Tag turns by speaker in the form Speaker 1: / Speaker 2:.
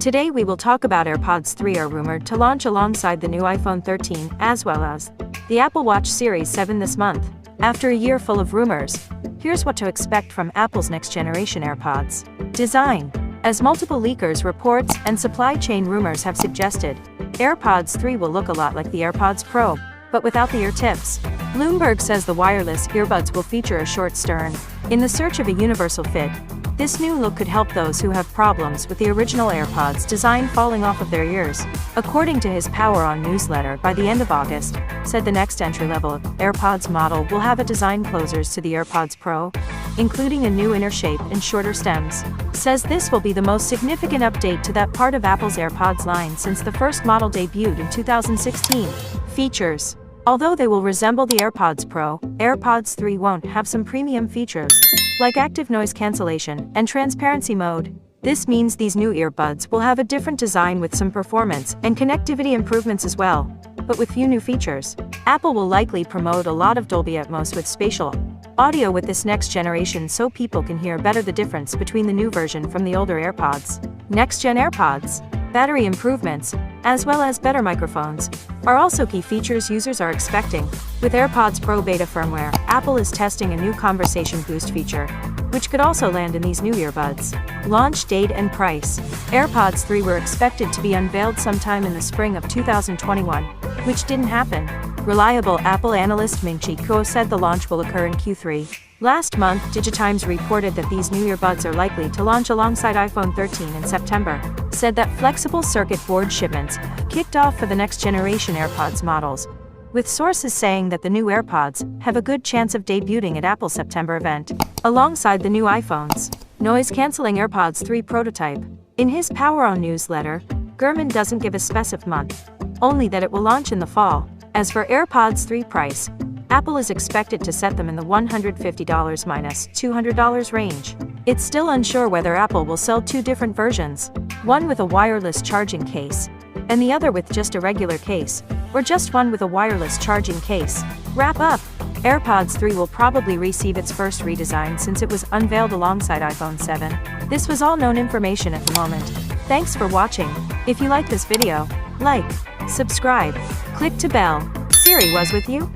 Speaker 1: Today we will talk about AirPods 3 are rumored to launch alongside the new iPhone 13 as well as the Apple Watch Series 7 this month. After a year full of rumors, here's what to expect from Apple's next-generation AirPods. Design. As multiple leakers, reports, and supply chain rumors have suggested, AirPods 3 will look a lot like the AirPods Pro, but without the ear tips. Bloomberg says the wireless earbuds will feature a short stern. In the search of a universal fit, this new look could help those who have problems with the original AirPods design falling off of their ears. According to his Power On newsletter, by the end of August, said the next entry-level AirPods model will have a design closest to the AirPods Pro, including a new inner shape and shorter stems. Says this will be the most significant update to that part of Apple's AirPods line since the first model debuted in 2016. Features. Although they will resemble the AirPods Pro, AirPods 3 won't have some premium features, like active noise cancellation and transparency mode. This means these new earbuds will have a different design with some performance and connectivity improvements as well, but with few new features. Apple will likely promote a lot of Dolby Atmos with spatial audio with this next generation so people can hear better the difference between the new version from the older AirPods. Next-gen AirPods. Battery improvements, as well as better microphones, are also key features users are expecting. With AirPods Pro beta firmware, Apple is testing a new conversation boost feature, which could also land in these new earbuds. Launch date and price. AirPods 3 were expected to be unveiled sometime in the spring of 2021, which didn't happen. Reliable Apple analyst Ming-Chi Kuo said the launch will occur in Q3. Last month, Digitimes reported that these new earbuds are likely to launch alongside iPhone 13 in September. Said that flexible circuit board shipments kicked off for the next generation AirPods models, with sources saying that the new AirPods have a good chance of debuting at Apple's September event, alongside the new iPhones. Noise-canceling AirPods 3 prototype. In his Power On newsletter, Gurman doesn't give a specific month, only that it will launch in the fall. As for AirPods 3 price, Apple is expected to set them in the $150 - $200 range. It's still unsure whether Apple will sell two different versions, one with a wireless charging case, and the other with just a regular case, or just one with a wireless charging case. Wrap up. AirPods 3 will probably receive its first redesign since it was unveiled alongside iPhone 7. This was all known information at the moment. Thanks for watching. If you like this video, like, subscribe, click to bell. Siri was with you.